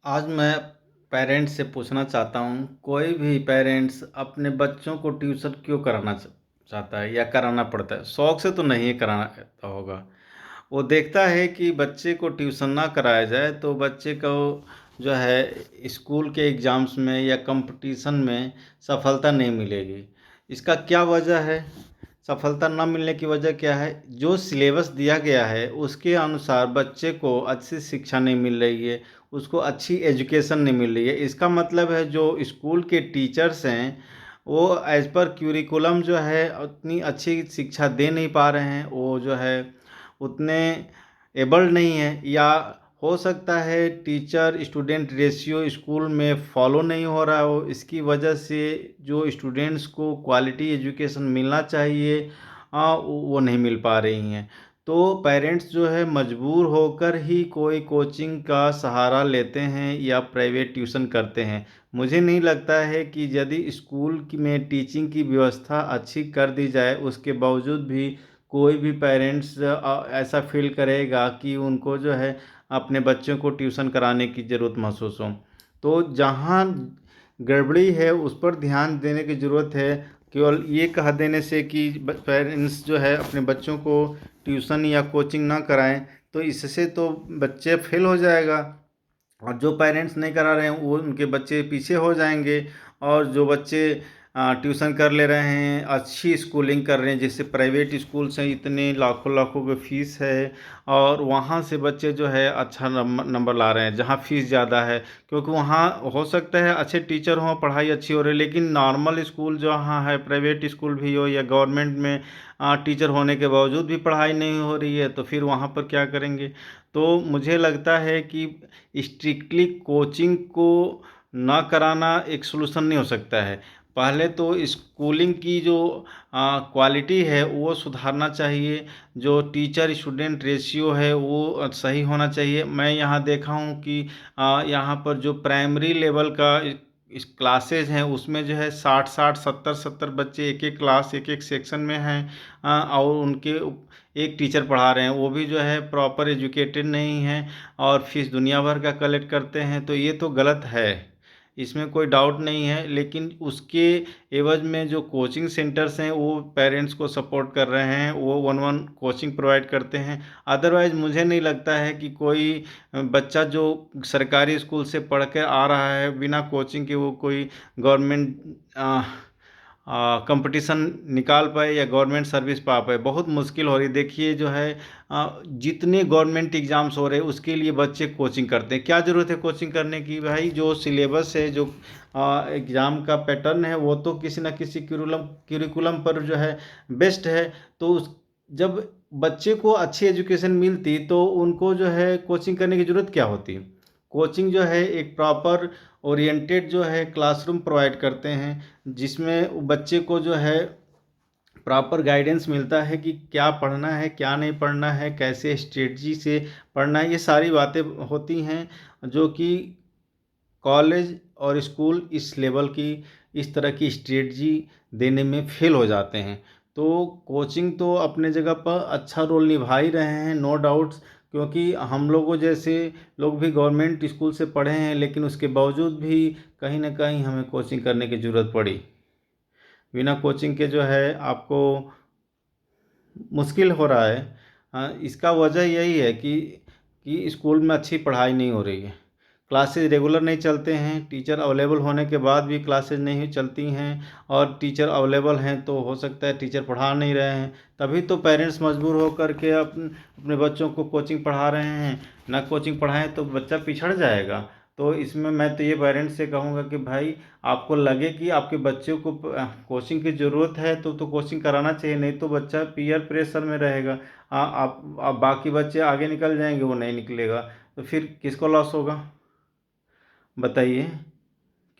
आज मैं पेरेंट्स से पूछना चाहता हूँ, कोई भी पेरेंट्स अपने बच्चों को ट्यूशन क्यों कराना चाहता है या कराना पड़ता है? शौक से तो नहीं कराना होगा। वो देखता है कि बच्चे को ट्यूशन ना कराया जाए तो बच्चे को जो है स्कूल के एग्ज़ाम्स में या कंपटीशन में सफलता नहीं मिलेगी। इसका क्या वजह है? सफलता ना मिलने की वजह क्या है? जो सिलेबस दिया गया है उसके अनुसार बच्चे को अच्छी शिक्षा नहीं मिल रही है, उसको अच्छी एजुकेशन नहीं मिल रही है। इसका मतलब है जो स्कूल के टीचर्स हैं वो एज पर क्यूरिकुलम जो है उतनी अच्छी शिक्षा दे नहीं पा रहे हैं, वो जो है उतने एबल्ड नहीं है, या हो सकता है टीचर स्टूडेंट रेशियो स्कूल में फॉलो नहीं हो रहा हो। इसकी वजह से जो स्टूडेंट्स को क्वालिटी एजुकेशन मिलना चाहिए वो नहीं मिल पा रही हैं। तो पेरेंट्स जो है मजबूर होकर ही कोई कोचिंग का सहारा लेते हैं या प्राइवेट ट्यूशन करते हैं। मुझे नहीं लगता है कि यदि स्कूल में टीचिंग की व्यवस्था अच्छी कर दी जाए उसके बावजूद भी कोई भी पेरेंट्स ऐसा फील करेगा कि उनको जो है अपने बच्चों को ट्यूशन कराने की ज़रूरत महसूस हो। तो जहाँ गड़बड़ी है उस पर ध्यान देने की ज़रूरत है। केवल ये कह देने से कि पेरेंट्स जो है अपने बच्चों को ट्यूशन या कोचिंग ना कराएं तो इससे तो बच्चे फेल हो जाएगा, और जो पेरेंट्स नहीं करा रहे हैं वो उनके बच्चे पीछे हो जाएंगे। और जो बच्चे ट्यूशन कर ले रहे हैं, अच्छी स्कूलिंग कर रहे हैं, जैसे प्राइवेट स्कूल से इतने लाखों लाखों की फ़ीस है और वहाँ से बच्चे जो है अच्छा नंबर ला रहे हैं जहाँ फ़ीस ज़्यादा है, क्योंकि वहाँ हो सकता है अच्छे टीचर हों, पढ़ाई अच्छी हो रही है, लेकिन नॉर्मल स्कूल जहाँ है, प्राइवेट स्कूल भी हो या गवर्नमेंट में टीचर होने के बावजूद भी पढ़ाई नहीं हो रही है, तो फिर वहाँ पर क्या करेंगे? तो मुझे लगता है कि स्ट्रिक्टली कोचिंग को ना कराना एक सलूशन नहीं हो सकता है। पहले तो स्कूलिंग की जो क्वालिटी है वो सुधारना चाहिए। जो टीचर स्टूडेंट रेशियो है वो सही होना चाहिए। मैं यहाँ देखा हूँ कि यहाँ पर जो प्राइमरी लेवल का इस क्लासेज हैं उसमें जो है 60-60, 70-70 बच्चे एक एक क्लास एक एक सेक्शन में हैं, और उनके एक टीचर पढ़ा रहे हैं, वो भी जो है प्रॉपर एजुकेटेड नहीं हैं और फीस दुनिया भर का कलेक्ट करते हैं। तो ये तो गलत है, इसमें कोई डाउट नहीं है, लेकिन उसके एवज में जो कोचिंग सेंटर्स हैं वो पेरेंट्स को सपोर्ट कर रहे हैं, वो वन वन कोचिंग प्रोवाइड करते हैं। अदरवाइज़ मुझे नहीं लगता है कि कोई बच्चा जो सरकारी स्कूल से पढ़ कर आ रहा है बिना कोचिंग के वो कोई गवर्नमेंट कंपटीशन निकाल पाए या गवर्नमेंट सर्विस पा पाए। बहुत मुश्किल हो रही। देखिए जो है जितने गवर्नमेंट एग्ज़ाम्स हो रहे हैं उसके लिए बच्चे कोचिंग करते हैं। क्या ज़रूरत है कोचिंग करने की? भाई जो सिलेबस है, जो एग्ज़ाम का पैटर्न है वो तो किसी न किसी क्यूरिकुलम पर जो है बेस्ट है। तो उस जब बच्चे को अच्छी एजुकेशन मिलती तो उनको जो है कोचिंग करने की ज़रूरत क्या होती? कोचिंग जो है एक प्रॉपर ओरिएंटेड जो है क्लासरूम प्रोवाइड करते हैं जिसमें बच्चे को जो है प्रॉपर गाइडेंस मिलता है कि क्या पढ़ना है क्या नहीं पढ़ना है, कैसे स्ट्रेटजी से पढ़ना है। ये सारी बातें होती हैं जो कि कॉलेज और स्कूल इस लेवल की इस तरह की स्ट्रेटजी देने में फेल हो जाते हैं। तो कोचिंग तो अपने जगह पर अच्छा रोल निभा ही रहे हैं, नो डाउट्स, क्योंकि हम लोगों जैसे लोग भी गवर्नमेंट स्कूल से पढ़े हैं, लेकिन उसके बावजूद भी कहीं ना कहीं हमें कोचिंग करने की ज़रूरत पड़ी। बिना कोचिंग के जो है आपको मुश्किल हो रहा है। इसका वजह यही है कि स्कूल में अच्छी पढ़ाई नहीं हो रही है, क्लासेस रेगुलर नहीं चलते हैं, टीचर अवेलेबल होने के बाद भी क्लासेस नहीं चलती हैं, और टीचर अवेलेबल हैं तो हो सकता है टीचर पढ़ा नहीं रहे हैं। तभी तो पेरेंट्स मजबूर होकर के अपने बच्चों को कोचिंग पढ़ा रहे हैं। ना कोचिंग पढ़ाएं तो बच्चा पिछड़ जाएगा। तो इसमें मैं तो ये पेरेंट्स से कहूँगा कि भाई आपको लगे कि आपके बच्चे को कोचिंग की ज़रूरत है तो कोचिंग कराना चाहिए, नहीं तो बच्चा पीयर प्रेशर में रहेगा। आप बाकी बच्चे आगे निकल जाएंगे, वो नहीं निकलेगा, तो फिर किसको लॉस होगा? बताइए,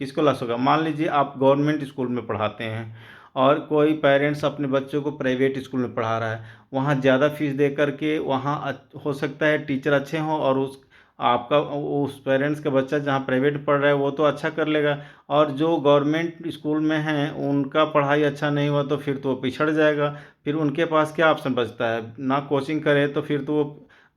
किसको लॉस होगा? मान लीजिए आप गवर्नमेंट स्कूल में पढ़ाते हैं और कोई पेरेंट्स अपने बच्चों को प्राइवेट स्कूल में पढ़ा रहा है, वहाँ ज़्यादा फीस दे करके वहाँ हो सकता है टीचर अच्छे हों, और उस पेरेंट्स का बच्चा जहाँ प्राइवेट पढ़ रहा है वो तो अच्छा कर लेगा, और जो गवर्नमेंट स्कूल में हैं उनका पढ़ाई अच्छा नहीं हुआ तो फिर तो वो पिछड़ जाएगा। फिर उनके पास क्या ऑप्शन बचता है? ना कोचिंग करे तो फिर तो वो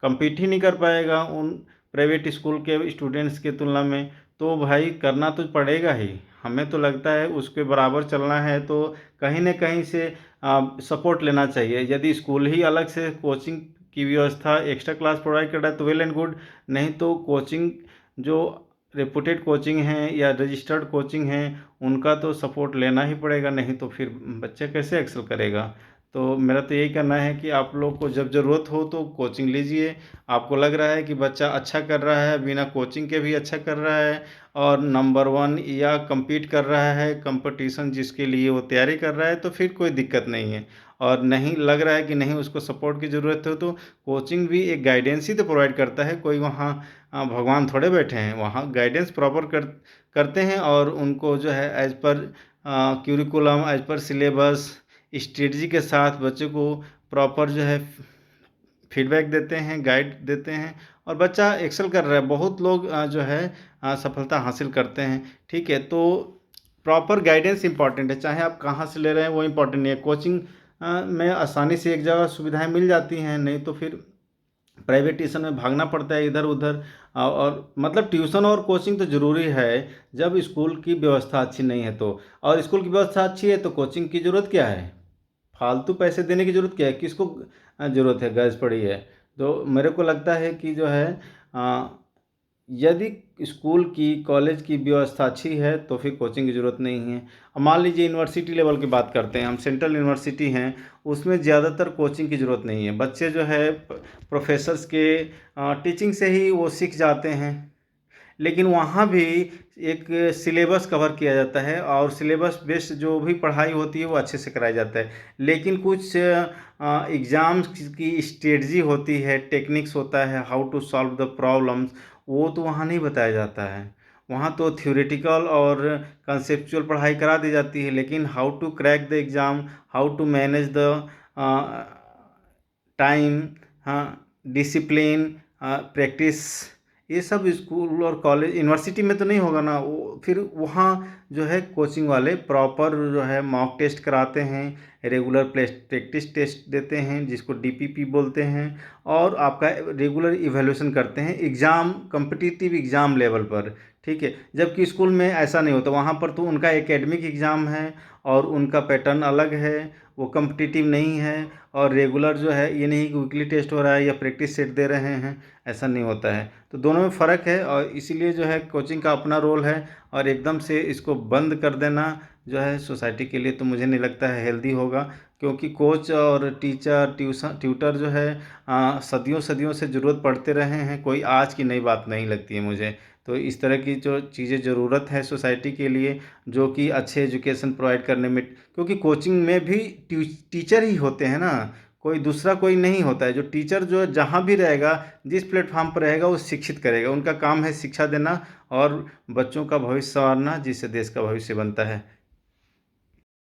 कम्पीट ही नहीं कर पाएगा उन प्राइवेट स्कूल के स्टूडेंट्स के तुलना में, तो भाई करना तो पड़ेगा ही। हमें तो लगता है उसके बराबर चलना है तो कहीं न कहीं से सपोर्ट लेना चाहिए। यदि स्कूल ही अलग से कोचिंग की व्यवस्था एक्स्ट्रा क्लास प्रोवाइड कर रहा है तो वेल एंड गुड, नहीं तो कोचिंग जो रेपुटेड कोचिंग हैं या रजिस्टर्ड कोचिंग हैं उनका तो सपोर्ट लेना ही पड़ेगा, नहीं तो फिर बच्चा कैसे एक्सेल करेगा। तो मेरा तो यही कहना है कि आप लोग को जब ज़रूरत हो तो कोचिंग लीजिए। आपको लग रहा है कि बच्चा अच्छा कर रहा है, बिना कोचिंग के भी अच्छा कर रहा है और नंबर 1 या कम्पीट कर रहा है, कंपटीशन जिसके लिए वो तैयारी कर रहा है, तो फिर कोई दिक्कत नहीं है। और नहीं लग रहा है कि नहीं उसको सपोर्ट की ज़रूरत हो तो कोचिंग भी एक गाइडेंस ही तो प्रोवाइड करता है। कोई वहाँ भगवान थोड़े बैठे हैं, वहाँ गाइडेंस प्रॉपर करते हैं और उनको जो है as per curriculum, as per syllabus, strategy के साथ बच्चे को प्रॉपर जो है फीडबैक देते हैं, गाइड देते हैं और बच्चा एक्सेल कर रहा है। बहुत लोग जो है सफलता हासिल करते हैं। ठीक है, तो प्रॉपर गाइडेंस इंपॉर्टेंट है, चाहे आप कहाँ से ले रहे हैं वो इम्पॉर्टेंट नहीं है। कोचिंग में आसानी से एक जगह सुविधाएं मिल जाती हैं, नहीं तो फिर प्राइवेट ट्यूशन में भागना पड़ता है इधर उधर। और मतलब ट्यूशन और कोचिंग तो ज़रूरी है जब स्कूल की व्यवस्था अच्छी नहीं है तो। और स्कूल की व्यवस्था अच्छी है तो कोचिंग की ज़रूरत क्या है, फालतू पैसे देने की ज़रूरत क्या है, किसको ज़रूरत है, गरज पड़ी है। तो मेरे को लगता है कि जो है अ, यदि स्कूल की कॉलेज की व्यवस्था अच्छी है तो फिर कोचिंग की ज़रूरत नहीं है। अब मान लीजिए यूनिवर्सिटी लेवल की बात करते हैं, हम सेंट्रल यूनिवर्सिटी हैं, उसमें ज़्यादातर कोचिंग की ज़रूरत नहीं है। बच्चे जो है प्रोफेसर्स के टीचिंग से ही वो सीख जाते हैं। लेकिन वहाँ भी एक सिलेबस कवर किया जाता है और सिलेबस बेस्ड जो भी पढ़ाई होती है वो अच्छे से कराया जाता है। लेकिन कुछ एग्ज़ाम्स की स्ट्रेटजी होती है, टेक्निक्स होता है, how to solve the problems, वो तो वहाँ नहीं बताया जाता है। वहाँ तो थ्योरेटिकल और कंसेप्चुअल पढ़ाई करा दी जाती है, लेकिन how to crack the exam, how to manage the time, हाँ, डिसिप्लिन, प्रैक्टिस, ये सब स्कूल और कॉलेज यूनिवर्सिटी में तो नहीं होगा ना। वो फिर वहाँ जो है कोचिंग वाले प्रॉपर जो है मॉक टेस्ट कराते हैं, रेगुलर प्रैक्टिस टेस्ट देते हैं जिसको डीपीपी बोलते हैं, और आपका रेगुलर इवैल्यूएशन करते हैं एग्ज़ाम, कॉम्पिटिटिव एग्ज़ाम लेवल पर। ठीक है, जबकि स्कूल में ऐसा नहीं होता, वहाँ पर तो उनका एकेडमिक एग्ज़ाम है और उनका पैटर्न अलग है, वो कॉम्पिटिटिव नहीं है। और रेगुलर जो है ये नहीं कि वीकली टेस्ट हो रहा है या प्रैक्टिस सेट दे रहे हैं, ऐसा नहीं होता है। तो दोनों में फ़र्क है और इसीलिए जो है कोचिंग का अपना रोल है। और एकदम से इसको बंद कर देना जो है सोसाइटी के लिए तो मुझे नहीं लगता है हेल्दी होगा, क्योंकि कोच और टीचर ट्यूटर जो है सदियों सदियों से ज़रूरत पड़ते रहे हैं, कोई आज की नई बात नहीं लगती है मुझे। तो इस तरह की जो चीज़ें ज़रूरत है सोसाइटी के लिए, जो कि अच्छे एजुकेशन प्रोवाइड करने में, क्योंकि कोचिंग में भी टीचर ही होते हैं ना, कोई दूसरा कोई नहीं होता है। जो टीचर जो जहाँ भी रहेगा, जिस प्लेटफॉर्म पर रहेगा वो शिक्षित करेगा, उनका काम है शिक्षा देना और बच्चों का भविष्य संवारना, जिससे देश का भविष्य बनता है।